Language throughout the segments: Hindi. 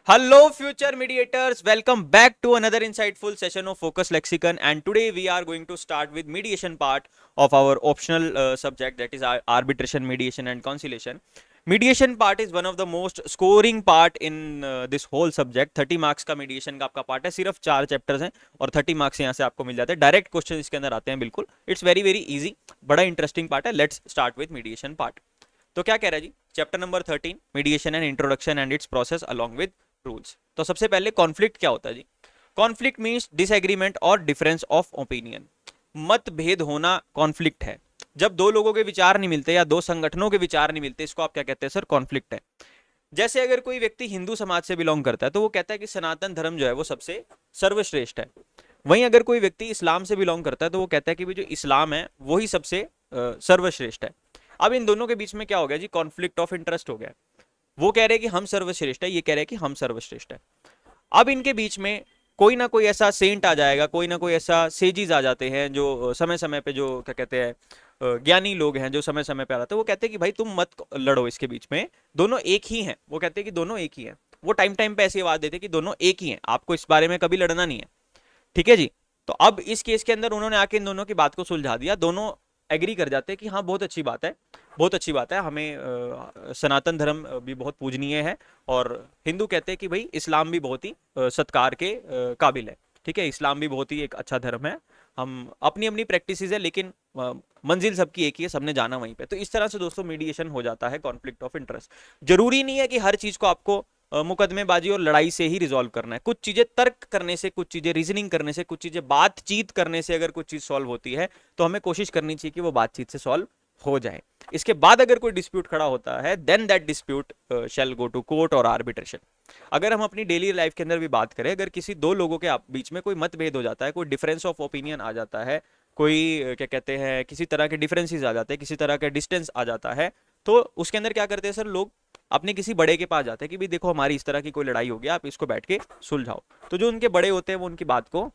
Hello, future mediators. Welcome back to another insightful session of Focus Lexicon. And today we are going to start with mediation part of our optional subject, that is arbitration, mediation, and conciliation. Mediation part is one of the most scoring part in this whole subject. 30 marks का mediation का आपका part है, सिर्फ 4 chapters हैं और 30 marks यहाँ से आपको मिल जाते हैं. डायरेक्ट क्वेश्चन इसके अंदर आते हैं. बिल्कुल इट्स वेरी वेरी इजी, बड़ा इंटरेस्टिंग पार्ट है. Let's start with mediation part. तो क्या कह रहा है जी, chapter number 13 mediation and introduction and its process along with rules. तो सबसे पहले कॉन्फ्लिक्ट क्या होता है जी. कॉन्फ्लिक्ट मीन्स डिसएग्रीमेंट और डिफरेंस ऑफ ओपिनियन. मतभेद होना कॉन्फ्लिक्ट है. जब दो लोगों के विचार नहीं मिलते या दो संगठनों के विचार नहीं मिलते, इसको आप क्या कहते हैं सर, कॉन्फ्लिक्ट है. जैसे अगर कोई व्यक्ति हिंदू समाज से बिलोंग करता है तो वो कहता है कि सनातन धर्म जो है वो सबसे सर्वश्रेष्ठ है. वहीं अगर कोई व्यक्ति इस्लाम से बिलोंग करता है तो वो कहता है कि जो इस्लाम है वही सबसे सर्वश्रेष्ठ है. अब इन दोनों के बीच में क्या हो गया जी, कॉन्फ्लिक्ट ऑफ इंटरेस्ट हो गया. वो कह रहे हैं कि हम सर्वश्रेष्ठ है, ये कह रहे हैं कि हम सर्वश्रेष्ठ है. अब इनके बीच में कोई ना कोई ऐसा सेंट आ जाएगा, कोई ना कोई ऐसा सेजीज आ जाते हैं जो समय समय पे, जो क्या कहते हैं ज्ञानी लोग हैं जो समय समय पे आ जाते हैं. वो कहते हैं कि भाई तुम मत लड़ो इसके बीच में, दोनों एक ही हैं. वो कहते हैं कि दोनों एक ही हैं. वो टाइम टाइम पे ऐसी आवाज देते हैं कि दोनों एक ही हैं, आपको इस बारे में कभी लड़ना नहीं है. ठीक है जी. तो अब इस केस के अंदर उन्होंने आके इन दोनों की बात को सुलझा दिया. दोनों एग्री कर जाते हैं कि हाँ बहुत अच्छी बात है, बहुत अच्छी बात है, हमें सनातन धर्म भी बहुत पूजनीय है. और हिंदू कहते हैं कि भाई इस्लाम भी बहुत ही सत्कार के काबिल है. ठीक है, इस्लाम भी बहुत ही एक अच्छा धर्म है. हम अपनी अपनी प्रैक्टिस है लेकिन मंजिल सबकी एक ही है, सबने जाना वहीं पे. तो इस तरह से दोस्तों मीडिएशन हो जाता है कॉन्फ्लिक्ट ऑफ इंटरेस्ट. जरूरी नहीं है कि हर चीज को आपको मुकदमेबाजी और लड़ाई से ही रिजॉल्व करना है. कुछ चीजें तर्क करने से, कुछ चीजें रीजनिंग करने से, कुछ चीजें बातचीत करने से अगर कुछ चीज सॉल्व होती है तो हमें कोशिश करनी चाहिए कि वो बातचीत से सॉल्व हो जाए. इसके बाद अगर कोई डिस्प्यूट खड़ा होता है then that dispute shall go to court और आर्बिट्रेशन. अगर हम अपनी डेली लाइफ के अंदर भी बात करें, अगर किसी दो लोगों के बीच में कोई मतभेद हो जाता है, कोई डिफरेंस ऑफ ओपिनियन आ जाता है, कोई क्या कहते हैं किसी तरह के डिफरेंसेस आ जाते हैं, किसी तरह का डिस्टेंस आ जाता है, तो उसके अंदर क्या करते हैं सर लोग, अपने किसी बड़े के पास जाते हैं कि भाई देखो हमारी इस तरह की कोई लड़ाई हो गया, आप इसको बैठ के सुलझाओ. तो जो उनके बड़े होते हैं वो उनकी बात को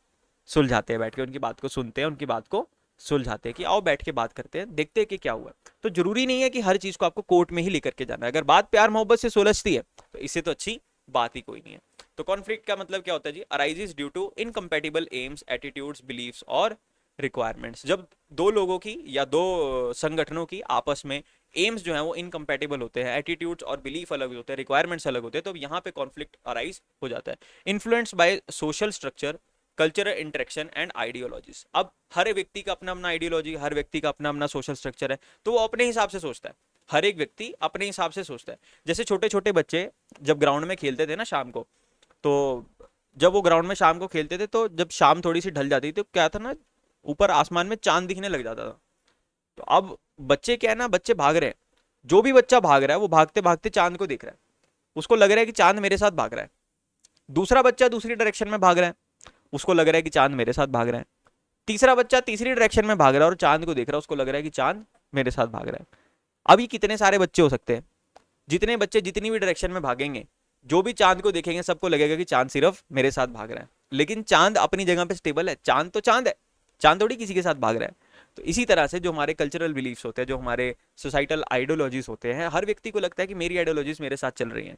सुलझाते हैं, बैठ के उनकी बात को सुनते हैं, उनकी बात को सुलझाते हैं कि आओ बैठ के बात करते हैं, देखते हैं कि क्या हुआ. तो जरूरी नहीं है कि हर चीज को आपको कोर्ट में ही लेकर के जाना है. अगर बात प्यार मोहब्बत से सुलझती है तो इससे तो अच्छी बात ही कोई नहीं है. तो कॉन्फ्लिक्ट का मतलब क्या होता है जी, arises due to incompatible aims, attitudes, beliefs और रिक्वायरमेंट्स. जब दो लोगों की या दो संगठनों की आपस में एम्स जो है वो इनकम्पैटिबल होते हैं, एटीट्यूड्स और बिलीफ अलग होते हैं, रिक्वायरमेंट्स अलग होते हैं, तो यहाँ पे कॉन्फ्लिक्ट अराइज हो जाता है. Influenced by social structure, cultural interaction and ideologies. अब हर व्यक्ति का अपना अपना आइडियोलॉजी, हर व्यक्ति का अपना अपना सोशल स्ट्रक्चर है, तो वो अपने हिसाब से सोचता है. हर एक व्यक्ति अपने हिसाब से सोचता है. जैसे छोटे छोटे बच्चे जब ग्राउंड में खेलते थे ना शाम को, तो जब वो ग्राउंड में शाम को खेलते थे तो जब शाम थोड़ी सी ढल जाती थी तो क्या था ना, ऊपर आसमान में चांद दिखने लग जाता था. तो अब बच्चे क्या है ना, बच्चे भाग रहे हैं. जो भी बच्चा भाग रहा है वो भागते भागते चांद को देख रहा है, उसको लग रहा है कि चांद मेरे साथ भाग रहा है. दूसरा बच्चा दूसरी डायरेक्शन में भाग रहा है, उसको लग रहा है कि चांद मेरे साथ भाग रहा है. तीसरा बच्चा तीसरी डायरेक्शन में भाग रहा है और चांद को देख रहा है, उसको लग रहा है कि चांद मेरे साथ भाग रहा है. अब ये कितने सारे बच्चे हो सकते हैं, जितने बच्चे जितनी भी डायरेक्शन में भागेंगे, जो भी चांद को देखेंगे सबको लगेगा कि चांद सिर्फ मेरे साथ भाग रहा है. लेकिन चांद अपनी जगह पे स्टेबल है, चांद तो चांद है, चांद थोड़ी किसी के साथ भाग रहा है. तो इसी तरह से जो हमारे कल्चरल बिलीफ्स होते हैं, जो हमारे सोसाइटल आइडियोलॉजीज होते हैं, हर व्यक्ति को लगता है कि मेरी आइडियोलॉजीज मेरे साथ चल रही हैं,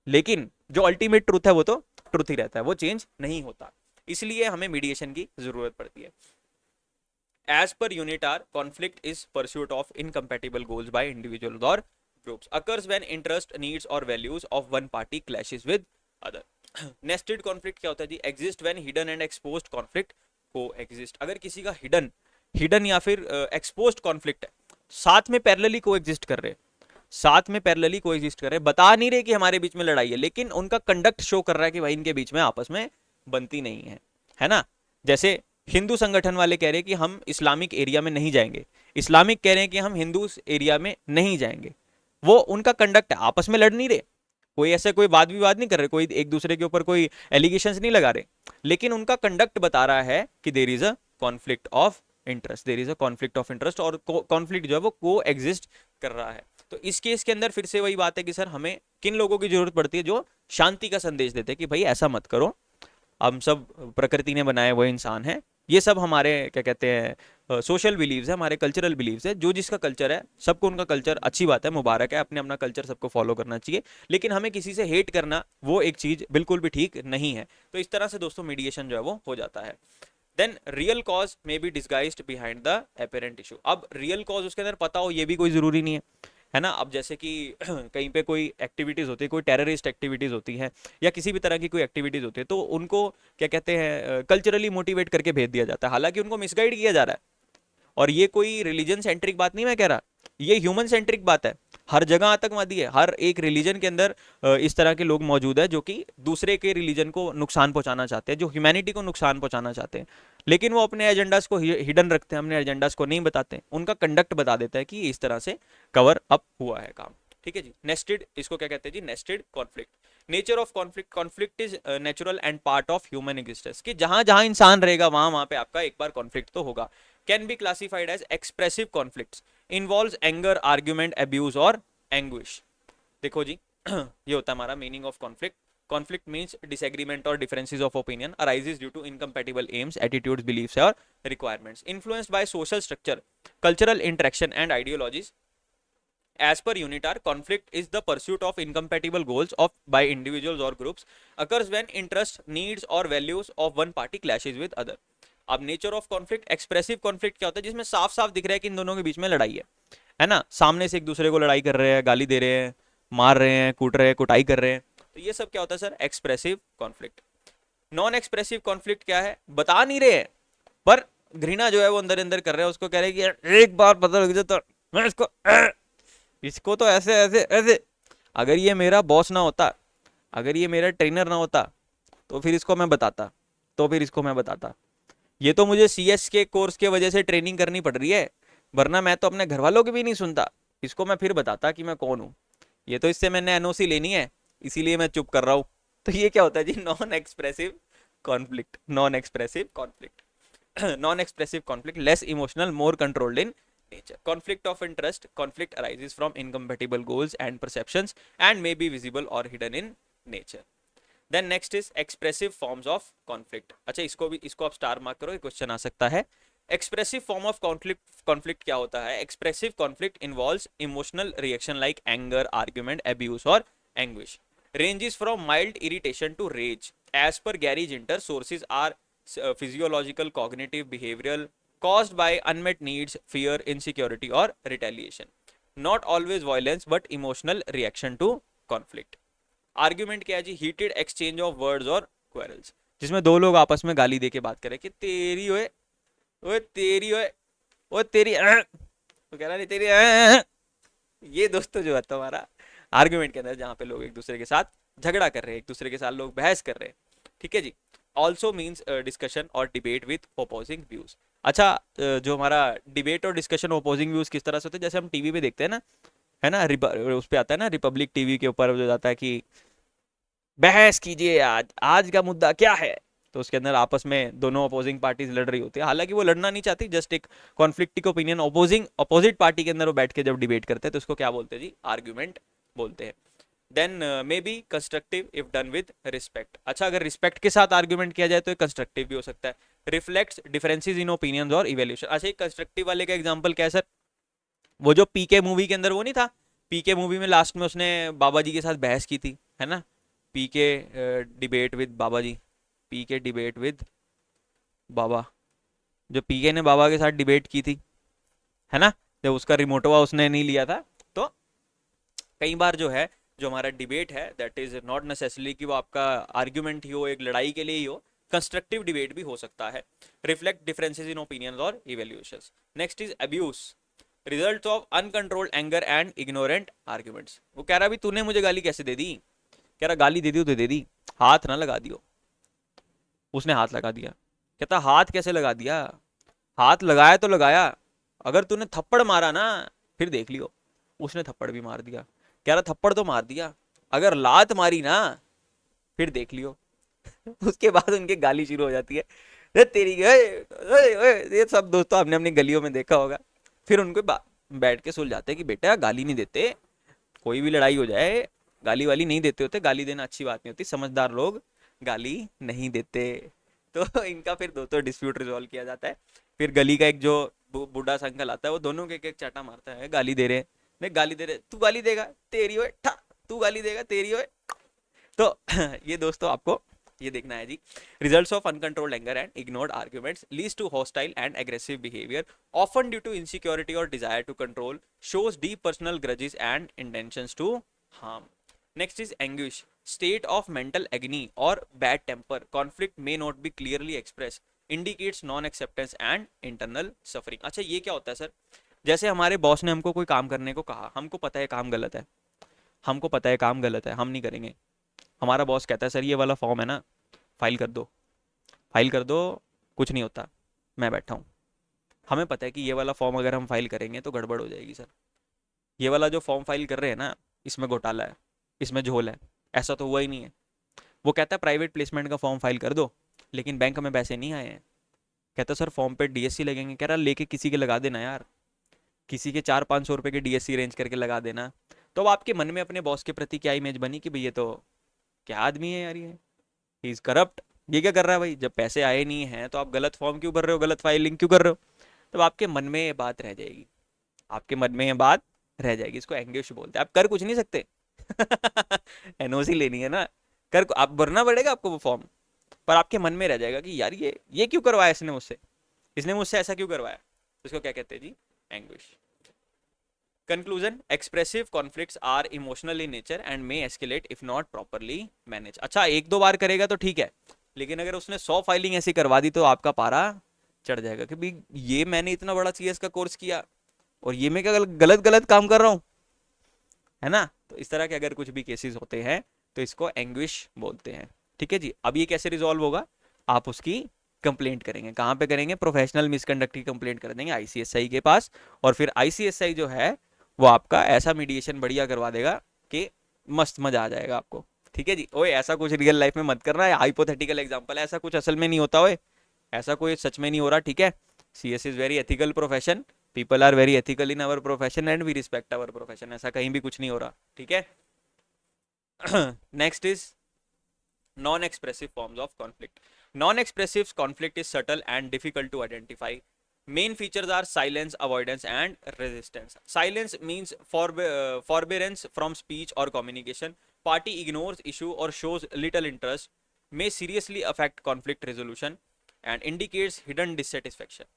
लेकिन जो अल्टीमेट ट्रूथ है वो तो ट्रूथ ही रहता है, वो चेंज नहीं होता. इसलिए हमें मीडिएशन की जरूरत पड़ती है. As per UNITAR, conflict is pursuit of incompatible goals by individuals or groups. Occurs when interest, needs or values of one party clashes with other. Nested conflict क्या होता है जी, exist when hidden and exposed conflict coexist. अगर किसी का hidden या फिर exposed conflict है, साथ में parallelly coexist कर रहे हैं, साथ में पैरेलली कोएग्जिस्ट कर रहे हैं, बता नहीं रहे कि हमारे बीच में लड़ाई है, लेकिन उनका कंडक्ट शो कर रहा है कि भाई इनके बीच में आपस में बनती नहीं है ना. जैसे हिंदू संगठन वाले कह रहे हैं कि हम इस्लामिक एरिया में नहीं जाएंगे, इस्लामिक कह रहे हैं कि हम हिंदू एरिया में नहीं जाएंगे. वो उनका कंडक्ट है, आपस में लड़ नहीं रहे, कोई ऐसा कोई वाद विवाद नहीं कर रहे, कोई एक दूसरे के ऊपर कोई एलिगेशंस नहीं लगा रहे, लेकिन उनका कंडक्ट बता रहा है कि there is a conflict of interest, there is a conflict of interest, और कॉन्फ्लिक्ट जो है वो को एग्जिस्ट कर रहा है. तो इस केस के अंदर फिर से वही बात है कि सर हमें किन लोगों की जरूरत पड़ती है, जो शांति का संदेश देते हैं कि भाई ऐसा मत करो, हम सब प्रकृति ने बनाए हुए इंसान हैं, ये सब हमारे क्या कहते हैं सोशल बिलीव्स है, हमारे कल्चरल बिलीव्स है। जो जिसका कल्चर है, सबको उनका कल्चर अच्छी बात है, मुबारक है, अपने अपना कल्चर सबको फॉलो करना चाहिए, लेकिन हमें किसी से हेट करना वो एक चीज़ बिल्कुल भी ठीक नहीं है। तो इस तरह से दोस्तों मीडिएशन जो है वो हो जाता है। Then real cause may be disguised behind the apparent issue. अब रियल कॉज उसके अंदर पता हो ये भी कोई ज़रूरी नहीं है ना। अब जैसे कि कहीं पे कोई एक्टिविटीज़ होती है, कोई टेररिस्ट एक्टिविटीज़ होती हैं या किसी भी तरह की कोई एक्टिविटीज़ होती है, तो उनको क्या कहते हैं कल्चरली मोटिवेट करके भेज दिया जाता है, हालांकि उनको मिसगाइड किया जा रहा है। और ये कोई रिलीजन सेंट्रिक बात नहीं मैं कह रहा, ये ह्यूमन सेंट्रिक बात है। हर जगह आतंकवादी है, हर एक रिलीजन के अंदर इस तरह के लोग मौजूद है जो कि दूसरे के रिलीजन को नुकसान पहुंचाना चाहते हैं, जो ह्यूमैनिटी को नुकसान पहुंचाना चाहते हैं, लेकिन वो अपने एजेंडास को हिडन रखते हैं, अपने एजेंडास को नहीं बताते, उनका कंडक्ट बता देता है कि इस तरह से कवर अप हुआ है काम। ठीक है जी। नेस्टेड, इसको क्या कहते हैं जी, nested conflict. Nature of conflict, conflict is natural and part of human existence, कि जहां जहां इंसान रहेगा वहां वहां पे आपका एक बार कॉन्फ्लिक्ट तो होगा। Can be classified as expressive conflicts, involves anger, argument, abuse और एंग्विश। देखो जी ये होता है हमारा meaning of conflict. Conflict means disagreement और differences of opinion arises due to incompatible aims, attitudes, beliefs और requirements, influenced by social structure, cultural interaction and ideologies. As per UNITAR, conflict is the pursuit of incompatible goals of by individuals or groups, occurs when interests, needs or values of one party clashes with other. अब nature of conflict, expressive conflict क्या होता है, जिसमें साफ साफ दिख रहा है कि इन दोनों के बीच में लड़ाई है ना, सामने से एक दूसरे को लड़ाई कर रहे हैं, गाली दे रहे हैं, मार रहे हैं, कूट रहे हैं, कुटाई कर रहे हैं, तो ये सब क्या होता है sir, expressive conflict. Non expressive conflict क्या है, बता नहीं रहे हैं पर घृणा जो है वो अंदर अंदर कर रहे हैं, उसको कह रहे हैं कि यार एक बार पता लग जाए तो मैं इसको तो ऐसे ऐसे ऐसे, अगर ये मेरा बॉस ना होता, अगर ये मेरा ट्रेनर ना होता तो फिर इसको मैं बताता, तो फिर इसको मैं बताता, ये तो मुझे CS के कोर्स के वजह से ट्रेनिंग करनी पड़ रही है, वरना मैं तो अपने घर वालों की भी नहीं सुनता, इसको मैं फिर बताता कि मैं कौन हूँ, ये तो इससे मैंने NOC लेनी है इसीलिए मैं चुप कर रहा हूँ। तो ये क्या होता है जी, non expressive conflict. Non expressive conflict non expressive conflict, less emotional, more controlled in nature. Conflict of interest, conflict arises from incompatible goals and perceptions and may be visible or hidden in nature. Then next is expressive forms of conflict. अच्छा इसको आप स्टार मार्क करो, क्वेश्चन आ सकता है। एक्सप्रेसिव फॉर्म ऑफ कॉन्फ्लिक्ट क्या होता है, expressive conflict involves emotional reaction like anger, argument, abuse और anguish, ranges from mild irritation to rage. As per Gary Ginter, sources are physiological, cognitive, behavioral, caused by unmet needs, fear, insecurity or retaliation. Not always violence but emotional reaction to conflict. Argument क्या है जी, हीटेड एक्सचेंज ऑफ वर्ड्स और क्वेरल्स, जिसमें दो लोग आपस में गाली दे के बात करें कि तेरी ओए, ओए तेरी ओए, ओए तेरी तो कह रहा नहीं तेरी ये दोस्तों जो है तुम्हारा आर्ग्यूमेंट के अंदर, जहां पे लोग एक दूसरे के साथ झगड़ा कर रहे हैं, एक दूसरे के साथ लोग बहस कर रहे हैं। ठीक है जी। ऑल्सो मीन्स डिस्कशन और डिबेट विथ ओपोजिंग व्यूज। अच्छा जो हमारा डिबेट और डिस्कशन ओपोजिंग व्यूज किस तरह से होते हैं, जैसे हम टीवी पे देखते हैं ना, है ना, उस पे आता है ना, रिपब्लिक टीवी के ऊपर जो जाता है कि बहस कीजिए, आज आज का मुद्दा क्या है, तो उसके अंदर आपस में दोनों अपोजिंग पार्टीज लड़ रही होती है, हालांकि वो लड़ना नहीं चाहती, जस्ट एक कॉन्फ्लिक्टिक ओपिनियन, अपोजिट पार्टी के अंदर वो बैठ के जब डिबेट करते हैं तो उसको क्या बोलते हैं जी, आर्ग्यूमेंट बोलते हैं। Then may be constructive if done with respect. अच्छा अगर रिस्पेक्ट के साथ आर्ग्यूमेंट किया जाए तो कंस्ट्रक्टिव भी हो सकता है। रिफ्लेक्ट्स डिफरेंसेस इन ओपिनियंस और इवैल्यूएशन। अच्छा एक कंस्ट्रक्टिव वाले का एग्जांपल क्या है सर, वो जो PK मूवी के अंदर वो नहीं था, PK मूवी में लास्ट में उसने बाबा जी के साथ बहस की थी, है ना, PK debate with Baba ji, PK debate with Baba, जो PK ने बाबा के साथ डिबेट की थी, है ना, जब उसका रिमोटवा उसने नहीं लिया था। तो कई बार जो है, जो हमारा डिबेट है दैट इज नॉट नेसेसरली कि वो आपका आर्ग्यूमेंट ही हो, एक लड़ाई के लिए ही हो, कंस्ट्रक्टिव डिबेट भी हो सकता है। रिफ्लेक्ट डिफरेंसेस इन ओपिनियंस और evaluations. Next is abuse, result of uncontrolled anger and ignorant arguments. वो कह रहा भी तूने मुझे गाली कैसे दे दी, कह रहा गाली दे दी तो दे दी, हाथ ना लगा दियो, उसने हाथ लगा दिया, कहता हाथ कैसे लगा दिया, हाथ लगाया तो लगाया, अगर तूने थप्पड़ मारा ना फिर देख लियो, उसने थप्पड़ भी मार दिया, कह रहा थप्पड़ तो मार दिया, अगर लात मारी ना फिर देख लियो उसके बाद उनकी गाली शुरू हो जाती है, तेरी ये सब दोस्तों आपने अपनी गलियों में देखा होगा। फिर उनको बैठ के सुलझाते हैं कि बेटा गाली नहीं देते, कोई भी लड़ाई हो जाए गाली वाली नहीं देते होते, गाली देना अच्छी बात नहीं होती, समझदार लोग गाली नहीं देते। तो इनका फिर दो तो डिस्प्यूट रिजॉल्व किया जाता है। फिर गली का एक जो बूढ़ा सा अंकल आता है, वो दोनों के एक चाटा मारता है, गाली दे रहे हैं, नहीं गाली दे रहे, तू गाली देगा तेरी ओए ठा, तू गाली देगा तेरी ओए। तो ये दोस्तों आपको ये देखना है जी। Results of uncontrolled anger and ignored arguments leads to hostile and aggressive behaviour often due to insecurity और desire to control, shows deep personal grudges and intentions to harm. Next is anguish, state of mental agony or bad temper, conflict may not be clearly expressed, indicates non acceptance and internal suffering। अच्छा ये क्या होता है सर? जैसे हमारे बॉस ने हमको कोई काम करने को कहा, हमको पता है काम गलत है, हमको पता है काम गलत है, हम नहीं करेंगे। हमारा बॉस कहता है सर ये वाला फॉर्म है ना, फाइल कर दो, फाइल कर दो, कुछ नहीं होता, मैं बैठा हूँ। हमें पता है कि ये वाला फॉर्म अगर हम फाइल करेंगे तो गड़बड़ हो जाएगी सर, ये वाला जो फॉर्म फाइल कर रहे हैं ना, इसमें घोटाला है, इसमें झोल है, ऐसा तो हुआ ही नहीं है। वो कहता है प्राइवेट प्लेसमेंट का फॉर्म फाइल कर दो, लेकिन बैंक में पैसे नहीं आए हैं। कहता सर फॉर्म पे डीएससी लगेंगे, कह रहा लेके किसी के लगा देना यार, किसी के 400-500 रुपए के डीएससी अरेंज करके लगा देना। तो अब आपके मन में अपने बॉस के प्रति क्या इमेज बनी कि भाई ये तो क्या आदमी है यार, ये ही इज करप्ट, ये क्या कर रहा है भाई, जब पैसे आए नहीं हैं तो आप गलत फॉर्म क्यों भर रहे हो, गलत फाइलिंग क्यों कर रहे हो। तब आपके मन में ये बात रह जाएगी, आपके मन में ये बात रह जाएगी। इसको एंग्विश बोलते हैं। आप कर कुछ नहीं सकते एनओसी लेनी है ना, कर आप भरना पड़ेगा आपको वो फॉर्म, पर आपके मन में रह जाएगा कि यार ये क्यों करवाया इसने मुझसे, इसने मुझसे ऐसा क्यों करवाया। तो इसको क्या कहते हैं जी, anguish. Conclusion, expressive conflicts are emotional in nature and may escalate if not properly manage. अच्छा एक दो बार करेगा तो ठीक है, लेकिन अगर उसने 100 फाइलिंग ऐसी करवा दी तो आपका पारा चढ़ जाएगा कि भाई ये मैंने इतना बड़ा सीएस का कोर्स किया और ये मैं क्या गलत गलत काम कर रहा हूँ, है ना। तो इस तरह के अगर कुछ भी केसेस होते हैं तो इसको एंग्विश बोलते हैं। ठीक है जी। अब ये कैसे रिजॉल्व होगा, आप उसकी कंप्लेंट करेंगे, कहाँ पे करेंगे, प्रोफेशनल मिसकंडक्ट की कंप्लेंट कर देंगे आईसीएसआई के पास, और फिर आईसीएसआई जो है वो आपका ऐसा मीडिएशन बढ़िया करवा देगा कि मस्त मजा आ जाएगा आपको। ठीक है जी। ओए ऐसा कुछ रियल लाइफ में मत करना है, हाइपोथेटिकल एग्जांपल है, ऐसा कुछ असल में नहीं होता, ओए ऐसा कोई सच में नहीं हो रहा। ठीक है। CS is very ethical profession, people are very ethical in our profession and we respect our profession, ऐसा कहीं भी कुछ नहीं हो रहा। ठीक है। Next is non expressive forms of conflict. Non expressive conflict is subtle and difficult to identify. Main features are silence, avoidance, and resistance. Silence means forbearance from speech or communication. Party ignores issue or shows little interest, may seriously affect conflict resolution, and indicates hidden dissatisfaction.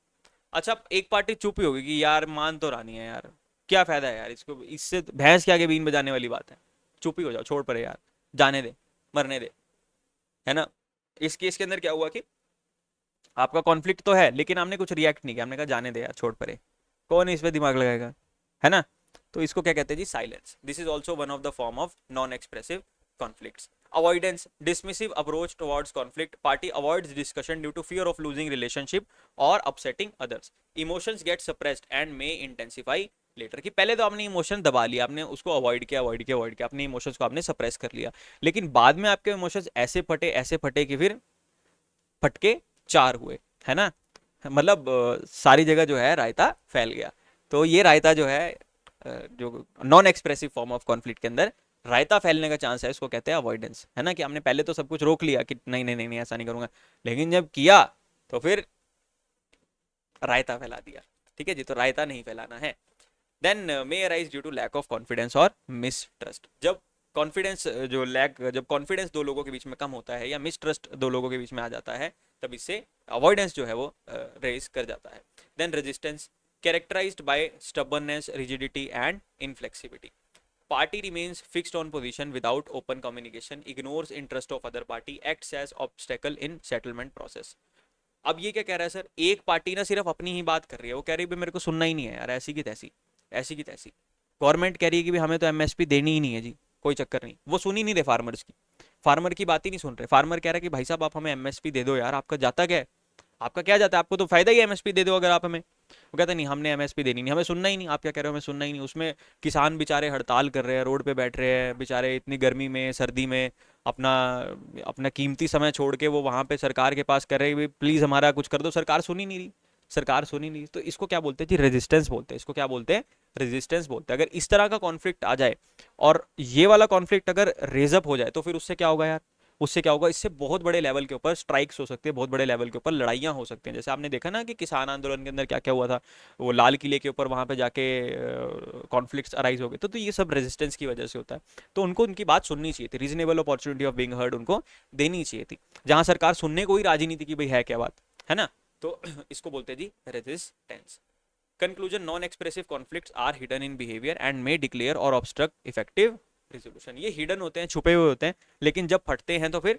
अच्छा एक पार्टी चुप ही होगी कि यार मान तो रानी है यार, क्या फायदा है यार इसको, इससे भैंस के आगे बीन बजाने वाली बात है, चुप ही हो जाओ, छोड़ पड़े यार, जाने दे, मरने दे, है ना। इस केस के अंदर क्या हुआ कि आपका कॉन्फ्लिक्ट तो है लेकिन आपने कुछ रिएक्ट नहीं किया, हमने कहा जाने दे यार, छोड़ परे, कौन इस पे दिमाग लगाएगा, है ना। तो इसको क्या कहते हैं जी, silence. This is also one of the form of non expressive conflicts. Avoidance, dismissive approach towards conflict, party avoids discussion due to fear of losing relationship और upsetting others. Emotions get suppressed and may intensify later. कि पहले तो आपने इमोशन दबा लिया, आपने उसको अवॉइड किया, अपने इमोशंस को आपने सप्रेस कर लिया, लेकिन बाद में आपके इमोशंस ऐसे फटे कि फिर फटके चार हुए, है ना। मतलब सारी जगह जो है रायता फैल गया। तो ये रायता जो है जो non expressive form of conflict के अंदर रायता फैलने का चांस है, इसको कहते हैं अवॉइडेंस, है ना। कि हमने पहले तो सब कुछ रोक लिया कि नहीं नहीं नहीं नहीं ऐसा नहीं करूंगा, लेकिन जब किया तो फिर रायता फैला दिया। ठीक है जी। तो रायता नहीं फैलाना है। Then may arise due to lack of confidence और मिसट्रस्ट। जब कॉन्फिडेंस जब कॉन्फिडेंस दो लोगों के बीच में कम होता है या मिसट्रस्ट दो लोगों के बीच में आ जाता है, तब इससे अवॉइडेंस जो है वो रेज कर जाता है। Then resistance, characterized by stubbornness, rigidity and inflexibility. Party remains fixed on position without open communication, ignores interest of other party, acts as obstacle in settlement process. अब ये क्या कह रहा है सर, एक पार्टी ना सिर्फ अपनी ही बात कर रही है, वो कह रही है मेरे को सुनना ही नहीं है यार, ऐसी की तैसी, ऐसी की तैसी। गवर्नमेंट कह रही है कि हमें तो एमएसपी देनी ही नहीं है जी, कोई चक्कर नहीं, वो सुन ही नहीं रहे फार्मर्स की, फार्मर की बात ही नहीं सुन रहे। फार्मर कह रहा है कि भाई साहब आप हमें एमएसपी दे दो यार, आपका जाता क्या है, आपका क्या जाता है, आपको तो फायदा ही है एमएसपी दे दो अगर आप हमें। वो कहता नहीं हमने एमएसपी देनी नहीं, हमें सुनना ही नहीं, आप क्या कह रहे हो हमें सुनना ही नहीं। उसमें किसान बेचारे हड़ताल कर रहे हैं, रोड पे बैठ रहे हैं बेचारे, इतनी गर्मी में सर्दी में अपना अपना कीमती समय छोड़ के वो वहाँ पे सरकार के पास कर रहे हैं प्लीज़ हमारा कुछ कर दो, सरकार सुन ही नहीं रही, सरकार सुनी नहीं। तो इसको क्या बोलते हैं जी, रेजिस्टेंस बोलते हैं। इसको क्या बोलते हैं, रेजिस्टेंस बोलते हैं। अगर इस तरह का कॉन्फ्लिक्ट आ जाए और ये वाला कॉन्फ्लिक्ट अगर रेजअप हो जाए तो फिर उससे क्या होगा यार, उससे क्या होगा, इससे बहुत बड़े लेवल के ऊपर स्ट्राइक्स हो सकते हैं, बहुत बड़े लेवल के ऊपर लड़ाइयाँ हो सकती हैं। जैसे आपने देखा ना कि किसान आंदोलन के अंदर क्या क्या हुआ था, वो लाल किले के ऊपर वहाँ पे जाके कॉन्फ्लिक्ट्स अराइज हो गए, तो ये सब रेजिस्टेंस की वजह से होता है। तो उनको उनकी बात सुननी चाहिए थी, reasonable opportunity of being heard उनको देनी चाहिए थी। जहाँ सरकार सुनने को ही राजी नहीं थी कि भाई है क्या बात, है ना, तो इसको बोलते हैं जी resistance. Conclusion, non expressive conflicts are hidden in behaviour and may declare और ऑब्स्ट्रक्ट इफेक्टिव रिजोल्यूशन। ये हिडन होते हैं, छुपे हुए होते हैं, लेकिन जब फटते हैं तो फिर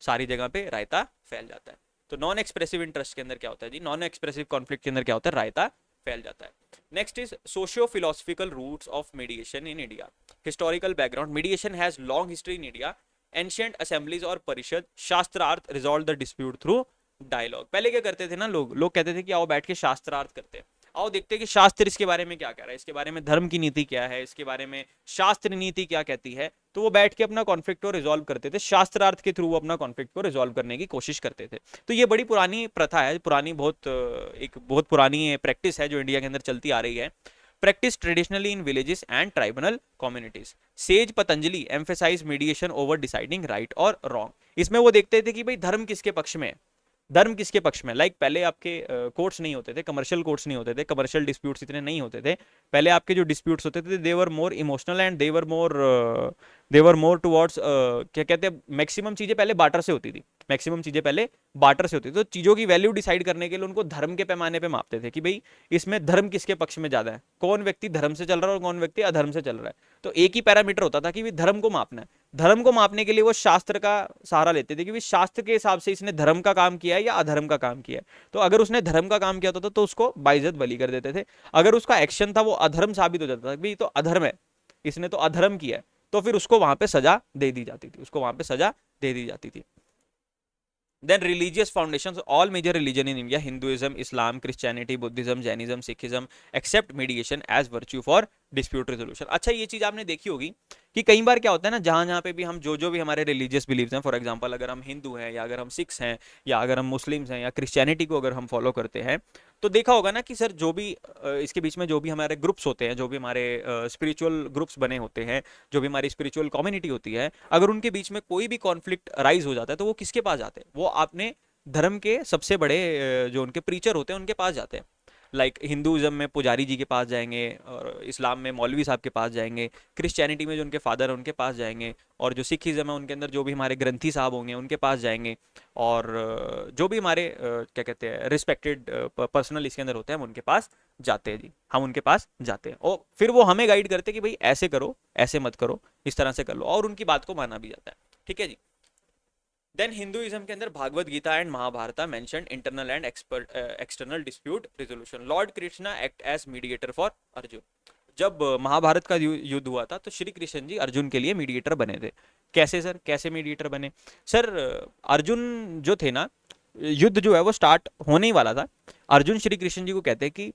सारी जगह पे रायता फैल जाता है। तो नॉन एक्सप्रेसिव इंटरेस्ट के अंदर क्या होता है जी, नॉन एक्सप्रेसिव कॉन्फ्लिक्ट के अंदर क्या होता है, रायता फैल जाता है। Next is socio philosophical roots of mediation in India. Historical background, mediation has long history in India. Ancient assemblies और parishad shastrarth resolve the dispute through dialogue. पहले क्या करते थे ना, लोग कहते थे कि आओ बैठ के शास्त्रार्थ करते हैं, आओ देखते हैं कि शास्त्र इसके बारे में क्या कह रहा है, इसके बारे में धर्म की नीति क्या है, इसके बारे में शास्त्र नीति क्या कहती है। तो वो बैठ के अपना कॉन्फ्लिक्ट को रिजॉल्व करते थे, शास्त्रार्थ के थ्रू वो अपना कॉन्फ्लिक्ट को रिजॉल्व करने की कोशिश करते थे। तो ये बड़ी पुरानी प्रथा है, पुरानी एक बहुत पुरानी प्रैक्टिस है जो इंडिया के अंदर चलती आ रही है। Practice traditionally in villages and tribal communities. Sages Patanjali emphasize mediation over deciding right और रॉन्ग। इसमें वो देखते थे कि भाई धर्म किसके पक्ष में है, धर्म किसके पक्ष में। पहले आपके कोर्ट्स नहीं होते थे, कमर्शियल कोर्ट्स नहीं होते थे, कमर्शियल डिस्प्यूट्स इतने नहीं होते थे। पहले आपके जो डिस्प्यूट्स होते थे they were more emotional and they were more towards, क्या कहते हैं, मैक्सिमम चीजें पहले बार्टर से होती थी, मैक्सिमम चीजें पहले बार्टर से होती थी। तो चीजों की वैल्यू डिसाइड करने के लिए उनको धर्म के पैमाने पे मापते थे कि भाई इसमें धर्म किसके पक्ष में ज्यादा है, कौन व्यक्ति धर्म से चल रहा है और कौन व्यक्ति अधर्म से चल रहा है। तो एक ही पैरामीटर होता था कि भाई धर्म को मापना है। धर्म को मापने के लिए वो शास्त्र का सहारा लेते थे कि भाई शास्त्र के हिसाब से इसने धर्म का काम किया है या अधर्म का काम किया है। तो अगर उसने धर्म का काम किया होता तो उसको बाइज्जत बली कर देते थे। अगर उसका एक्शन था वो अधर्म साबित हो जाता था, भाई तो अधर्म है, इसने तो अधर्म किया है, तो फिर उसको वहां पे सजा दे दी जाती थी, उसको वहां पे सजा दे दी जाती थी। Then religious foundations, all major religion in India, Hinduism, Islam, Christianity, Buddhism, Jainism, Sikhism, accept mediation as virtue for dispute resolution। अच्छा, ये चीज आपने देखी होगी कि कई बार क्या होता है ना, जहां जहां पे भी हम जो भी हमारे रिलीजियस बिलीव्स हैं, फॉर एग्जांपल अगर हम हिंदू हैं या अगर हम सिख्स हैं या अगर हम मुस्लिम्स हैं या क्रिश्चियनिटी को अगर हम फॉलो करते हैं, तो देखा होगा ना कि सर जो भी इसके बीच में जो भी हमारे ग्रुप्स होते हैं, जो भी हमारे स्पिरिचुअल ग्रुप्स बने होते हैं, जो भी हमारी स्पिरिचुअल कम्युनिटी होती है, अगर उनके बीच में कोई भी कॉन्फ्लिक्ट राइज हो जाता है तो वो किसके पास जाते हैं, वो अपने धर्म के सबसे बड़े जो उनके प्रीचर होते हैं उनके पास जाते हैं। हिंदुइज्म में पुजारी जी के पास जाएंगे, और इस्लाम में मौलवी साहब के पास जाएंगे, क्रिश्चियनिटी में जो उनके फादर हैं उनके पास जाएंगे, और जो सिखिज्म है उनके अंदर जो भी हमारे ग्रंथी साहब होंगे उनके पास जाएंगे, और जो भी हमारे क्या कहते हैं रिस्पेक्टेड पर्सनल इसके अंदर होते हैं हम उनके पास जाते हैं जी, हम उनके पास जाते हैं, और फिर वो हमें गाइड करते हैं कि भाई ऐसे करो, ऐसे मत करो, इस तरह से कर लो, और उनकी बात को माना भी जाता है। ठीक है जी। देन हिंदुइज्म के अंदर Bhagavad Gita and Mahabharata mention internal and external dispute resolution. Lord Krishna act as mediator for Arjun. जब महाभारत का युद्ध हुआ था तो श्री कृष्ण जी अर्जुन के लिए मीडिएटर बने थे। कैसे सर, कैसे मीडिएटर बने सर? अर्जुन जो थे ना, युद्ध जो है वो स्टार्ट होने ही वाला था। अर्जुन श्री कृष्ण जी को कहते हैं कि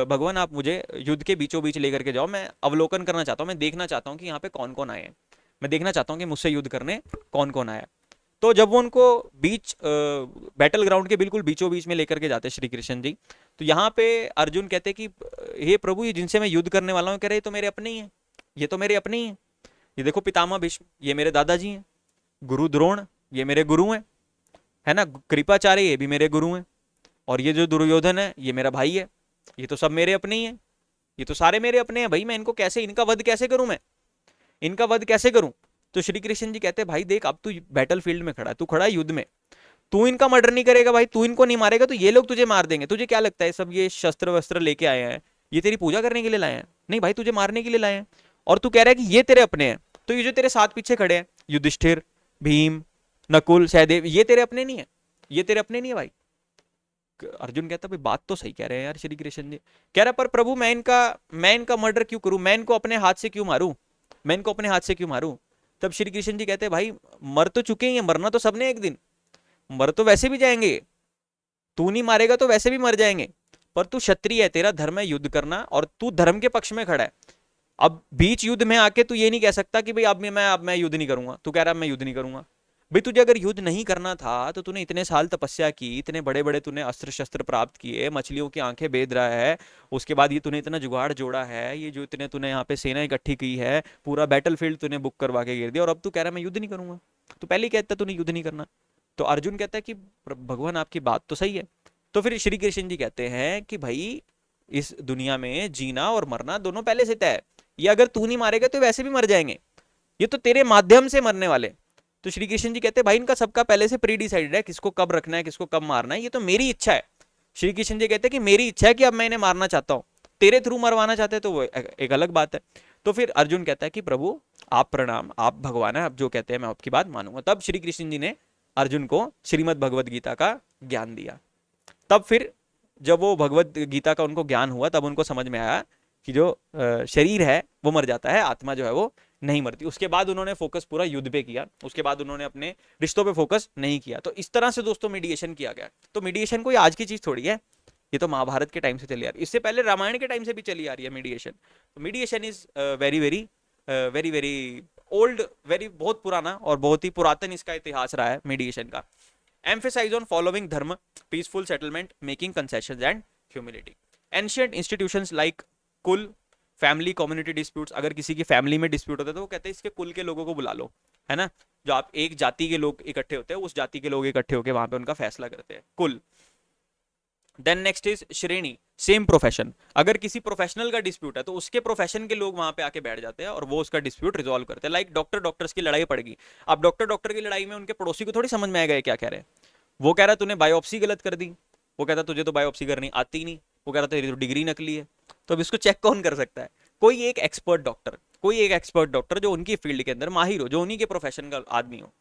भगवान आप मुझे युद्ध के बीचों बीच लेकर के जाओ, मैं अवलोकन करना चाहता हूँ, मैं देखना चाहता हूँ कि यहाँ पे कौन कौन आए हैं, मैं देखना चाहता हूँ कि मुझसे युद्ध करने कौन कौन आया। तो जब वो उनको बीच बैटल ग्राउंड के बिल्कुल बीचों बीच में लेकर के जाते श्री कृष्ण जी, तो यहाँ पे अर्जुन कहते कि हे प्रभु, ये जिनसे मैं युद्ध करने वाला हूँ, कह रहे तो मेरे अपने ही हैं, ये तो मेरे अपने ही हैं। ये देखो पितामह भीष्म, ये मेरे दादाजी हैं। गुरु द्रोण, ये मेरे गुरु हैं, है ना। कृपाचार्य, ये भी मेरे गुरु हैं। और ये जो दुर्योधन है ये मेरा भाई है। ये तो सब मेरे अपने ही हैं, ये तो सारे मेरे अपने हैं भाई। मैं इनको कैसे, इनका वध कैसे करूं, मैं इनका वध कैसे करूं? तो श्री कृष्ण जी कहते हैं भाई देख, अब तू बैटल फील्ड में खड़ा है, तू खड़ा है युद्ध में, तू इनका मर्डर नहीं करेगा भाई, तू इनको नहीं मारेगा तो ये लोग तुझे मार देंगे। तुझे क्या लगता है सब ये शस्त्र वस्त्र लेके आए हैं, ये तेरी पूजा करने के लिए लाए हैं? नहीं भाई, तुझे मारने के लिए लाए हैं। और तू कह रहा है कि ये तेरे अपने हैं, तो ये जो तेरे साथ पीछे खड़े हैं, युधिष्ठिर, भीम, नकुल, सहदेव, ये तेरे अपने नहीं है, ये तेरे अपने नहीं है भाई। अर्जुन कहता भाई बात तो सही कह रहे हैं यार श्री कृष्ण जी। कह रहा पर प्रभु मैं इनका मर्डर क्यों करूं, मैं इनको अपने हाथ से क्यों मारूं, मैं इनको अपने हाथ से क्यों मारूं? तब श्री कृष्ण जी कहते हैं भाई मर तो चुके हैं, मरना तो सबने एक दिन, मर तो वैसे भी जाएंगे, तू नहीं मारेगा तो वैसे भी मर जाएंगे। पर तू क्षत्रिय है, तेरा धर्म है युद्ध करना, और तू धर्म के पक्ष में खड़ा है। अब बीच युद्ध में आके तू ये नहीं कह सकता कि भाई अब मैं युद्ध नहीं करूंगा। तू कह रहा मैं युद्ध नहीं करूंगा, भाई तुझे अगर युद्ध नहीं करना था तो तूने इतने साल तपस्या की, इतने बड़े बड़े तूने अस्त्र शस्त्र प्राप्त किए, मछलियों की आंखें बेद रहा है, उसके बाद ये तूने इतना जुगाड़ जोड़ा है, ये जो इतने तूने यहाँ पे सेना इकट्ठी की है, पूरा बैटल फील्ड तूने बुक करवा के गिर दिया, और अब तू कह रहा है मैं युद्ध नहीं करूंगा। तो पहले ही कहता तूने युद्ध नहीं करना। तो अर्जुन कहता है कि भगवान आपकी बात तो सही है। तो फिर श्री कृष्ण जी कहते हैं कि भाई इस दुनिया में जीना और मरना दोनों पहले से तय है, ये अगर तू नहीं मारेगा तो वैसे भी मर जाएंगे, ये तो तेरे माध्यम से मरने वाले। तो श्री कृष्ण जी कहते हैं भाई इनका सबका पहले से प्री डिसाइडेड है, किसको कब रखना है किसको कब मारना है, ये तो मेरी इच्छा है। श्री कृष्ण जी कहते हैं कि मेरी इच्छा है कि अब मैं इन्हें मारना चाहता हूं, तेरे थ्रू मरवाना चाहते हैं तो वो एक अलग बात है। तो फिर अर्जुन कहता है कि प्रभु आप प्रणाम, आप भगवान है, आप जो कहते हैं मैं आपकी बात मानूंगा। तब श्री कृष्ण जी ने अर्जुन को श्रीमद् भगवद गीता का ज्ञान दिया। तब फिर जब वो भगवद गीता का उनको ज्ञान हुआ तब उनको समझ में आया कि जो शरीर है वो मर जाता है, आत्मा जो है वो नहीं मरती। उसके बाद उन्होंने फोकस पूरा युद्ध पे किया, उसके बाद उन्होंने अपने रिश्तों पे फोकस नहीं किया। तो इस तरह से दोस्तों मीडिएशन किया गया। तो मीडिएशन कोई आज की चीज थोड़ी है, ये तो महाभारत के टाइम से चली आ रही है, इससे पहले रामायण के टाइम से भी चली आ रही है मीडिएशन। तो mediation is very very very very old, very बहुत पुराना और बहुत ही पुरातन इसका इतिहास रहा है मीडिएशन का। एम्फेसाइज ऑन फॉलोइंग धर्म, peaceful settlement, making concessions and humility. Ancient institutions like कुल, फैमिली, कम्युनिटी डिस्प्यूट्स, अगर किसी की फैमिली में डिस्प्यूट होता है तो वो कहते हैं इसके कुल के लोगों को बुला लो, है ना, जो आप एक जाति के लोग इकट्ठे होते हैं उस जाति के लोग इकट्ठे होकर वहां पे उनका फैसला करते हैं, कुल। देन नेक्स्ट इज श्रेणी, सेम प्रोफेशन, अगर किसी प्रोफेशनल का डिस्प्यूट है तो उसके प्रोफेशन के लोग वहां पे आके बैठ जाते हैं और वो उसका डिस्प्यूट रिजॉल्व करते हैं। लाइक डॉक्टर्स की लड़ाई पड़ेगी, अब डॉक्टर की लड़ाई में उनके पड़ोसी को थोड़ी समझ में आएगा क्या कह रहे हैं। वो कह रहा तूने बायोप्सी गलत कर दी, वो कहता तुझे तो बायोप्सी करनी आती नहीं, वो कह रहा तेरी तो डिग्री नकली है। तो अब इसको चेक कौन कर सकता है? कोई एक एक्सपर्ट डॉक्टर जो उनकी फील्ड के अंदर माहिर हो, जो उन्हीं के प्रोफेशन का आदमी हो,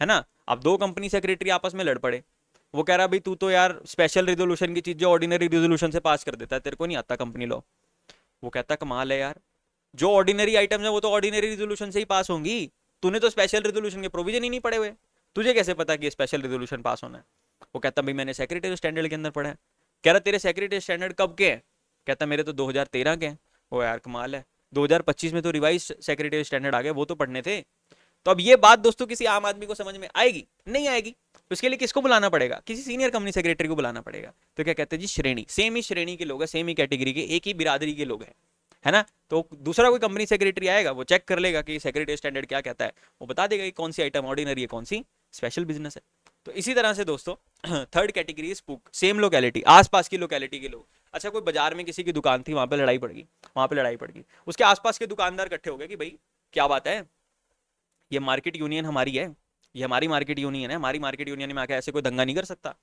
है ना। अब दो कंपनी सेक्रेटरी आपस में लड़ पड़े, वो कह रहा भाई तू तो यार स्पेशल रेजोल्यूशन की चीज जो ऑर्डिनरी रेजोल्यूशन से पास कर देता है, तेरे को नहीं आता कंपनी लॉ। वो कहता कमाल है यार, जो ऑर्डिनरी आइटम्स है वो तो ऑर्डिनरी रेजोल्यूशन से ही पास होंगी, तूने तो स्पेशल रेजोल्यूशन के प्रोविजन ही नहीं पड़े हुए, तुझे कैसे पता कि स्पेशल रेजोल्यूशन पास होना है? वो कहता भाई मैंने सेक्रेटरी स्टैंडर्ड के अंदर पढ़ा है। कह रहा तेरे सेक्रेटरी स्टैंडर्ड कब के हैं? कहता मेरे तो 2013 के हैं। वो यार कमाल है, 2025 में तो रिवाइज सेक्रेटरी स्टैंडर्ड आ गया, वो तो पढ़ने थे। तो अब ये बात दोस्तों किसी आम आदमी को समझ में आएगी? नहीं आएगी। तो इसके लिए किसको बुलाना पड़ेगा? किसी सीनियर कंपनी सेक्रेटरी को बुलाना पड़ेगा। तो क्या कहते हैं जी, श्रेणी, सेम ही श्रेणी के लोग हैं, सेम ही कैटेगरी के, एक ही बिरादरी के लोग हैं, है ना। तो दूसरा कोई कंपनी सेक्रेटरी आएगा, वो चेक कर लेगा कि सेक्रेटरी स्टैंडर्ड क्या कहता है, वो बता देगा कि कौन सी आइटम ऑर्डिनरी है, कौन सी स्पेशल बिजनेस है। तो इसी तरह से दोस्तों third category is spook, same locality, आसपास की लोकेलिटी के लोग। अच्छा, कोई बाजार में किसी की दुकान थी, वहां पे लड़ाई पड़ गई, उसके आसपास के दुकानदार इकट्ठे हो गए कि भाई क्या बात है, ये मार्केट यूनियन हमारी है, ये हमारी मार्केट यूनियन है, हमारी मार्केट यूनियन में आके ऐसे कोई दंगा नहीं कर सकता,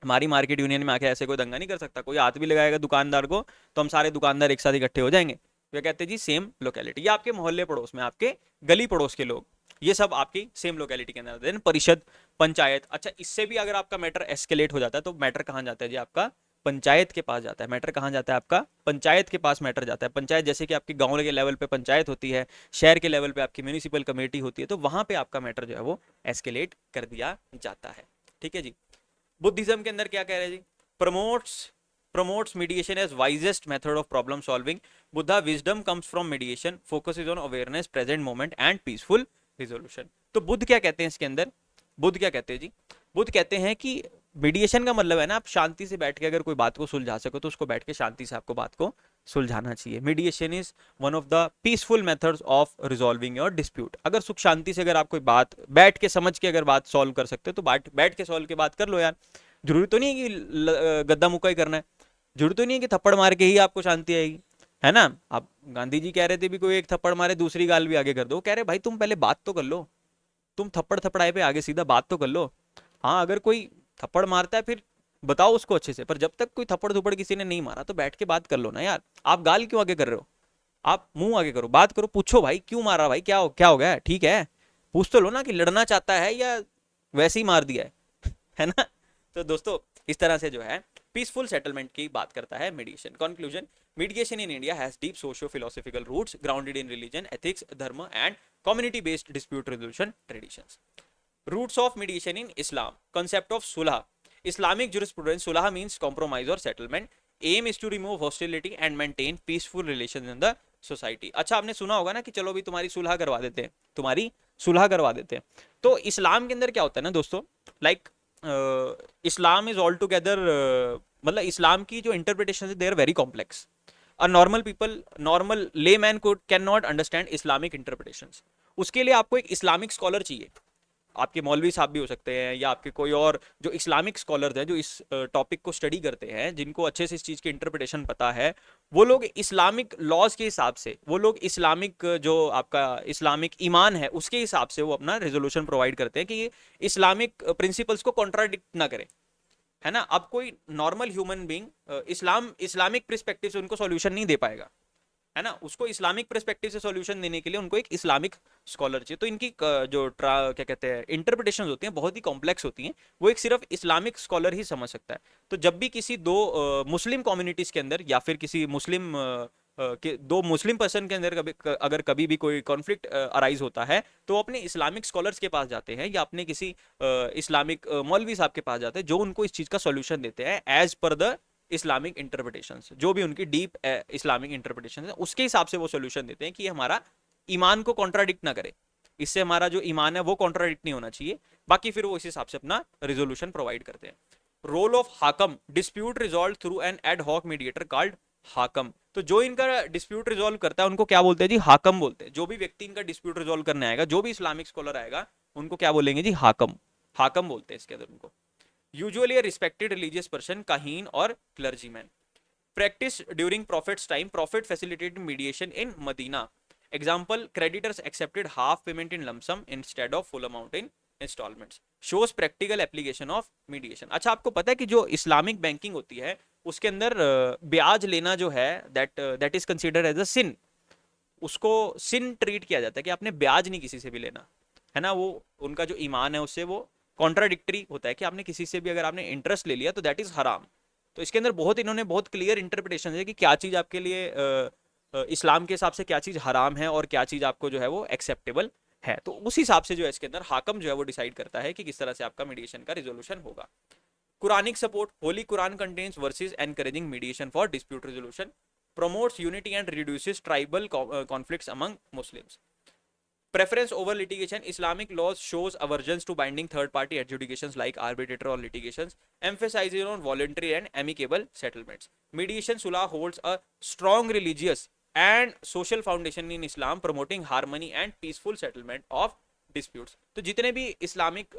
हमारी मार्केट यूनियन में आके ऐसे कोई दंगा नहीं कर सकता, कोई हाथ भी लगाएगा दुकानदार को तो हम सारे दुकानदार एक साथ इकट्ठे हो जाएंगे। तो कहते हैं जी सेम लोकेलिटी, ये आपके मोहल्ले पड़ोस में, आपके गली पड़ोस के लोग, ये सब आपकी सेम लोकेलिटी के अंदर। देन परिषद, पंचायत। अच्छा, इससे भी अगर आपका मैटर एस्केलेट हो जाता है तो मैटर कहाँ जाता है जी, आपका पंचायत के पास जाता है। मैटर कहाँ जाता है? आपका पंचायत के पास मैटर जाता है। पंचायत जैसे कि आपकी गांव के लेवल पे पंचायत होती है, शहर के लेवल पे आपकी म्यूनिसिपल कमेटी होती है, तो वहां पे आपका मैटर जो है वो एस्केलेट कर दिया जाता है। ठीक है जी। बुद्धिज्म के अंदर क्या कह रहे हैं जी? Promotes mediation as wisest method of problem solving. Buddha wisdom comes from mediation, focus is on awareness, present moment and peaceful resolution. तो बुद्ध क्या कहते हैं इसके अंदर? बुद्ध क्या कहते हैं जी? बुद्ध कहते हैं कि मीडिएशन का मतलब है ना, आप शांति से बैठ के अगर कोई बात को सुलझा सको तो उसको बैठ के शांति से आपको बात को सुलझाना चाहिए। Mediation is one of the peaceful methods of resolving your dispute. अगर सुख शांति से अगर आप कोई बात बैठ के समझ के अगर बात सॉल्व कर सकते हो तो बैठ के सॉल्व के बात कर लो यार। जरूरी तो नहीं है कि गद्दा मुक्का ही करना है, जरूरी तो नहीं है कि थप्पड़ मार के ही आपको शांति आएगी, है ना। आप गांधी जी कह रहे थे भी कोई एक थप्पड़ मारे दूसरी गाल भी आगे कर दो, कह रहे भाई तुम पहले बात तो कर लो, तुम थप्पड़ थपड़ाए पे आगे सीधा बात तो कर लो। हाँ, अगर कोई थप्पड़ मारता है फिर बताओ उसको अच्छे से, पर जब तक कोई थप्पड़ थप्पड़ किसी ने नहीं मारा तो बैठ के बात कर लो ना यार। आप गाल क्यों आगे कर रहे हो? आप मुंह आगे करो, बात करो, पूछो भाई क्यों मारा, भाई क्या हो गया, ठीक है, पूछ तो लो ना कि लड़ना चाहता है या वैसे ही मार दिया है ना। तो दोस्तों इस तरह से जो है पीसफुल सेटलमेंट की बात करता है mediation. Conclusion, mediation in India has deep socio philosophical roots grounded in religion, ethics, dharma and community based dispute resolution traditions. Roots of mediation in Islam. Concept of Sulh. Islamic jurisprudence, Sulh means compromise or settlement. Aim is to remove hostility and maintain peaceful relations in the society. अच्छा, आपने सुना होगा ना कि चलो भी तुम्हारी सुलह करवा देते हैं, तुम्हारी सुलह करवा देते हैं। तो इस्लाम के अंदर क्या होता है ना दोस्तों, like Islam is all together, मतलब इस्लाम की जो इंटरप्रिटेशन है they are very complex. A normal people, normal lay man को can not understand Islamic interpretations. उसके लिए आपको एक इस्लामिक स्कॉलर चाहिए, आपके मौलवी साहब भी हो सकते हैं, या आपके कोई और जो इस्लामिक स्कॉलर्स हैं जो इस टॉपिक को स्टडी करते हैं, जिनको अच्छे से इस चीज़ की इंटरप्रिटेशन पता है, वो लोग इस्लामिक लॉज के हिसाब से, वो लोग इस्लामिक जो आपका इस्लामिक ईमान है उसके हिसाब से वो अपना रेजोल्यूशन प्रोवाइड करते हैं कि ये इस्लामिक प्रिंसिपल्स को कॉन्ट्राडिक्ट ना करे, है ना। अब कोई normal human being Islamic perspective से उनको सॉल्यूशन नहीं दे पाएगा, है ना। उसको इस्लामिक पर्सपेक्टिव से सॉल्यूशन देने के लिए उनको एक इस्लामिक स्कॉलर चाहिए। तो इनकी क्या कहते हैं इंटरप्रिटेशन होती हैं बहुत ही कॉम्प्लेक्स होती हैं, वो एक सिर्फ इस्लामिक स्कॉलर ही समझ सकता है। तो जब भी किसी दो मुस्लिम कम्युनिटीज के अंदर या फिर किसी मुस्लिम के दो मुस्लिम पर्सन के अंदर अगर कभी भी कोई कॉन्फ्लिक्ट अराइज होता है, तो वो अपने इस्लामिक स्कॉलर्स के पास जाते हैं या अपने किसी इस्लामिक मौलवी साहब के पास जाते हैं, जो उनको इस चीज़ का सॉल्यूशन देते हैं as per the Islamic interpretation, जो भी उनकी डीप इस्लामिक इंटरप्रिटेशन है उसके हिसाब से वो सॉल्यूशन देते हैं कि हमारा ईमान को कॉन्ट्राडिक्ट ना करे, इससे हमारा जो ईमान है वो कॉन्ट्राडिक्ट नहीं होना चाहिए। बाकी फिर वो इस हिसाब से अपना रिजोल्यूशन प्रोवाइड करते हैं। Role of hakam, dispute resolve through an ad hoc mediator called hakam. तो जो इनका डिस्प्यूट रिजॉल्व करता है उनको क्या बोलते हैं जी, हाकम बोलते हैं। जो भी व्यक्ति इनका डिस्प्यूट रिजॉल्व करने आएगा, जो भी इस्लामिक स्कॉलर आएगा, उनको क्या बोलेंगे जी, हाकम। हाकम बोलते हैं इसके अंदर उनको। Usually a respected religious person, kahin और clergyman. Practice during Prophet's time, Prophet facilitated mediation in Medina. Example, creditors accepted half payment in lump sum instead of full amount in installments. Shows practical application of mediation. अच्छा, आपको पता है कि जो इस्लामिक बैंकिंग होती है उसके अंदर ब्याज लेना जो है that is considered as a sin. उसको सिन ट्रीट किया जाता है कि आपने ब्याज नहीं किसी से भी लेना, है ना। वो उनका जो ईमान है उससे वो कॉन्ट्राडिक्टरी होता है कि आपने किसी से भी अगर आपने इंटरेस्ट ले लिया तो दैट इज हराम। तो इसके अंदर इन्होंने बहुत क्लियर इंटरप्रिटेशन है कि क्या चीज़ आपके लिए इस्लाम के हिसाब से क्या चीज़ हराम है और क्या चीज़ आपको जो है वो एक्सेप्टेबल है। तो उस हिसाब से जो है इसके अंदर हाकम जो है वो डिसाइड करता है कि किस तरह से आपका मीडिएशन का रिजोल्यूशन होगा। Quranic support, Holi Quran contains versus encouraging mediation for dispute resolution, promotes unity and reduces tribal conflicts among Muslims. Preference over litigation, Islamic laws shows aversions to binding third party adjudications like arbitrator or litigations, emphasizing on voluntary and amicable settlements. Mediation sulah holds a strong religious and social foundation in Islam, promoting harmony and peaceful settlement of disputes. तो जितने भी इस्लामिक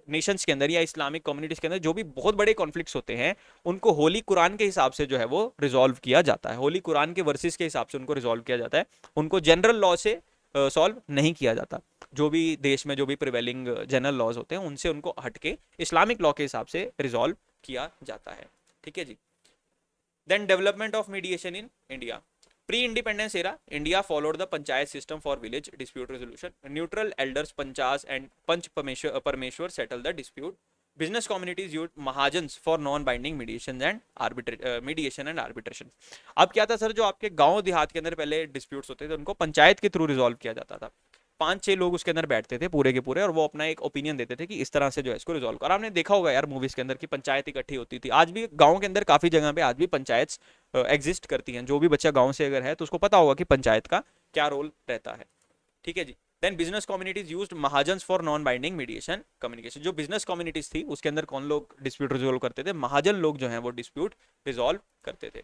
नेशंस के अंदर या इस्लामिक कम्युनिटीज के अंदर जो भी बहुत बड़े कॉन्फ्लिक्ट्स होते हैं, उनको होली कुरान के हिसाब से जो है वो रिजॉल्व किया जाता है। होली कुरान के वर्सेस के हिसाब से उनको रिजॉल्व किया जाता है, उनको जनरल लॉ से सॉल्व नहीं किया जाता। जो भी देश में जो भी प्रिवेलिंग जनरल लॉज होते हैं उनसे उनको हटके इस्लामिक लॉ के हिसाब से रिजॉल्व किया जाता है। ठीक है जी। Then development of mediation in India. Pre-independence era, India followed the panchayat system for village dispute resolution. Neutral elders, panchas and panch parmeshwar settle the dispute. Business communities used mahajans for non-binding mediation and arbitration. अब क्या था सर, जो आपके गांव देहात के अंदर पहले डिस्प्यूट्स होते थे उनको पंचायत के थ्रू रिजॉल्व किया जाता था। 5-6 लोग उसके अंदर बैठते थे पूरे के पूरे, और वो अपना एक ओपिनियन देते थे कि इस तरह से जो है इसको रिजॉल्व कर। आपने देखा होगा यार मूवीज के अंदर कि पंचायत इकट्ठी होती थी। आज भी गांव के अंदर काफी जगह पे आज भी पंचायत एग्जिस्ट करती हैं। जो भी बच्चा गांव से अगर है तो उसको पता होगा कि पंचायत का क्या रोल रहता है। ठीक है जी। Then business communities used mahajans for non binding mediation communication. जो बिजनेस कम्युनिटीज थी उसके अंदर कौन लोग डिस्प्यूट रिजॉल्व करते थे, महाजन लोग जो है वो डिस्प्यूट रिजॉल्व करते थे।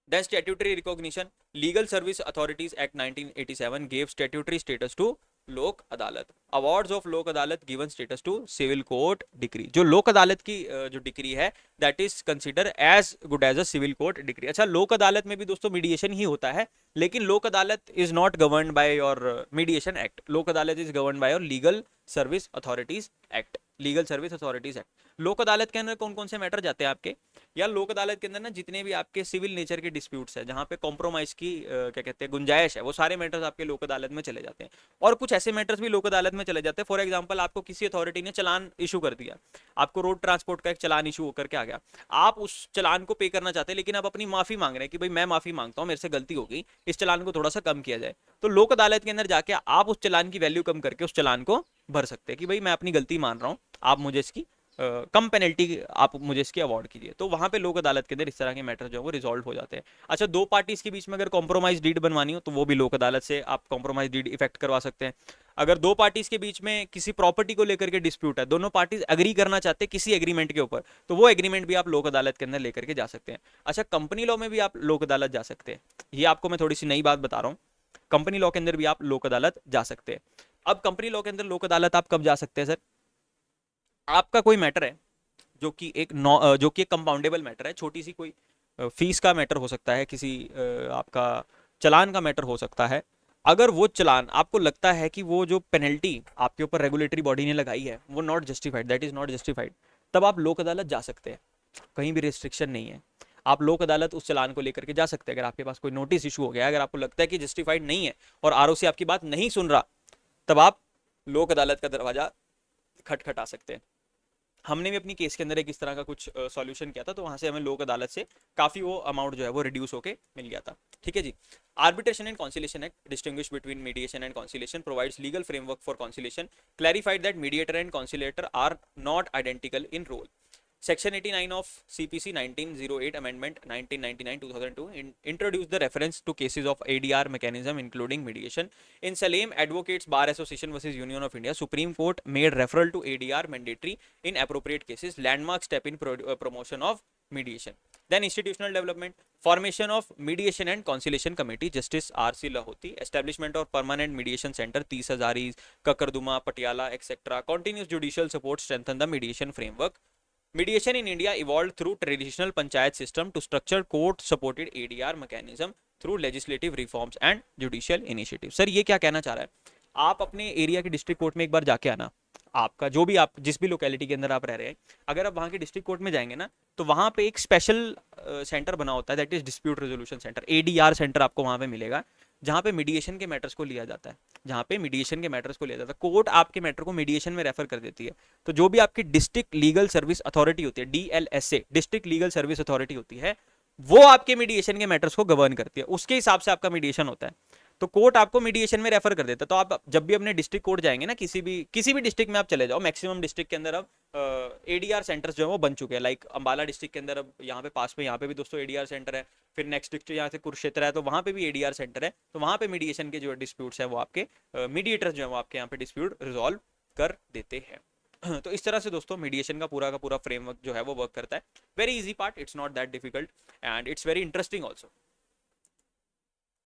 Then statutory recognition, Legal Service Authorities Act 1987 gave statutory status to लोक अदालत। Awards of Lok Adalat given status to civil court decree. जो लोक अदालत की जो डिक्री है that is consider as good as a civil court decree. अच्छा, लोक अदालत में भी दोस्तों मीडिएशन ही होता है, लेकिन लोक अदालत is not governed by your mediation act. लोक अदालत is governed by your legal service authorities act. Legal service authorities act. लोक अदालत के अंदर कौन कौन से मैटर जाते हैं आपके, या लोक अदालत के अंदर ना जितने भी आपके सिविल नेचर के डिस्प्यूट्स है जहां पे कॉम्प्रोमाइज की क्या कहते हैं गुंजाइश है, वो सारे मैटर्स आपके लोक अदालत में चले जाते हैं। और कुछ ऐसे मैटर्स भी लोक अदालत में चले जाते हैं। फॉर एग्जांपल, आपको किसी अथॉरिटी ने चालान इशू कर दिया, आपको रोड ट्रांसपोर्ट का एक चालान इशू होकर के आ गया, आप उस चालान को पे करना चाहते हैं लेकिन आप अपनी माफी मांग रहे हैं कि भाई मैं माफी मांगता हूं, मेरे से गलती हो गई, इस चालान को थोड़ा सा कम किया जाए। तो लोक अदालत के अंदर जाके आप उस चालान की वैल्यू कम करके उस चालान को भर सकते हैं कि भाई मैं अपनी गलती मान रहा हूं, आप मुझे इसकी कम पेनल्टी आप मुझे इसकी अवार्ड कीजिए। तो वहां पे लोक अदालत के अंदर इस तरह के मैटर जो है वो रिजॉल्व हो जाते हैं। अच्छा, दो पार्टीज के बीच में अगर कॉम्प्रोमाइज डीड बनवानी हो तो वो भी लोक अदालत से आप कॉम्प्रोमाइज डीड इफेक्ट करवा सकते हैं। अगर दो पार्टीज के बीच में किसी प्रॉपर्टी को लेकर के डिस्प्यूट है, दोनों पार्टीज एग्री करना चाहते हैं किसी एग्रीमेंट के ऊपर, तो वो एग्रीमेंट भी आप लोक अदालत के अंदर लेकर के जा सकते हैं। अच्छा, कंपनी लॉ में भी आप लोक अदालत जा सकते हैं। ये आपको मैं थोड़ी सी नई बात बता रहा हूँ। कंपनी लॉ के अंदर भी आप लोक अदालत जा सकते हैं। अब कंपनी लॉ के अंदर लोक अदालत आप कब जा सकते हैं सर? आपका कोई मैटर है जो कि जो कि एक कंपाउंडेबल मैटर है, छोटी सी कोई फीस का मैटर हो सकता है, किसी आपका चलान का मैटर हो सकता है। अगर वो चलान आपको लगता है कि वो जो पेनल्टी आपके ऊपर रेगुलेटरी बॉडी ने लगाई है वो not justified, that is not justified, तब आप लोक अदालत जा सकते हैं। कहीं भी रिस्ट्रिक्शन नहीं है, आप लोक अदालत उस चलान को लेकर के जा सकते हैं। अगर आपके पास कोई नोटिस इशू हो गया, अगर आपको लगता है कि जस्टिफाइड नहीं है और आरओसी आपकी बात नहीं सुन रहा, तब आप लोक अदालत का दरवाजा खटखटा सकते हैं। हमने भी अपनी केस के अंदर एक इस तरह का कुछ सॉल्यूशन किया था, तो वहां से हमें लोक अदालत से काफी वो अमाउंट जो है वो रिड्यूस होके मिल गया था। ठीक है जी। Arbitration and conciliation act distinguish between mediation and conciliation, provides legal framework for conciliation, clarified that mediator and conciliator are not identical in role. Section 89 of CPC 1908 Amendment 1999-2002 introduced the reference to cases of ADR mechanism including mediation. In Salem Advocates Bar Association versus Union of India, Supreme Court made referral to ADR mandatory in appropriate cases, landmark step in promotion of mediation. Then institutional development, formation of mediation and conciliation committee, Justice R.C. Lahoti, establishment of permanent mediation center, 30 Hazaris, Kakarduma, Patiala, etc. Continuous judicial support strengthen the mediation framework. Mediation in India evolved through traditional panchayat system to structured court-supported ADR mechanism through legislative reforms and judicial initiatives. Sir ये क्या कहना चाह रहा है? आप अपने एरिया के डिस्ट्रिक्ट कोर्ट में एक बार जाके आना, आपका जो भी आप जिस भी लोकेलिटी के अंदर आप रह रहे हैं, अगर आप वहाँ के डिस्ट्रिक्ट कोर्ट में जाएंगे ना, तो वहाँ पे एक स्पेशल सेंटर बना होता है, that is dispute resolution centre, ADR centre आपको वहाँ पे मिलेगा, जहाँ पे मीडिएशन के मैटर्स को लिया जाता है, जहाँ पे मीडिएशन के मैटर्स को लिया जाता है। कोर्ट आपके मैटर को मीडिएशन में रेफर कर देती है। तो जो भी आपकी डिस्ट्रिक्ट लीगल सर्विस अथॉरिटी होती है, DLSA, district legal service authority होती है, वो आपके मीडिएशन के मैटर्स को गवर्न करती है, उसके हिसाब से आपका मीडिएशन होता है। तो कोर्ट आपको मीडिएशन में रेफर कर देता है। तो आप जब भी अपने डिस्ट्रिक्ट कोर्ट जाएंगे ना, किसी भी डिस्ट्रिक्ट में आप चले जाओ, मैक्सिमम डिस्ट्रिक्ट के अंदर अब ADR सेंटर्स जो है वो बन चुके हैं। लाइक अंबाला डिस्ट्रिक्ट के अंदर अब यहाँ पे पास में, यहाँ पे भी दोस्तों ADR सेंटर है। फिर नेक्स्ट डिस्ट्रिक्ट यहाँ से कुरुक्षेत्र है, तो वहाँ पे भी ADR सेंटर है। तो वहाँ पे मीडिएशन के जो डिस्प्यूट्स है वो आपके मीडिएटर्स जो है वो आपके यहाँ पे डिस्प्यूट रिजॉल्व कर देते हैं। तो इस तरह से दोस्तों मीडिएशन का पूरा फ्रेमवर्क जो है वो वर्क करता है। Very easy part, it's not that difficult and it's very interesting also.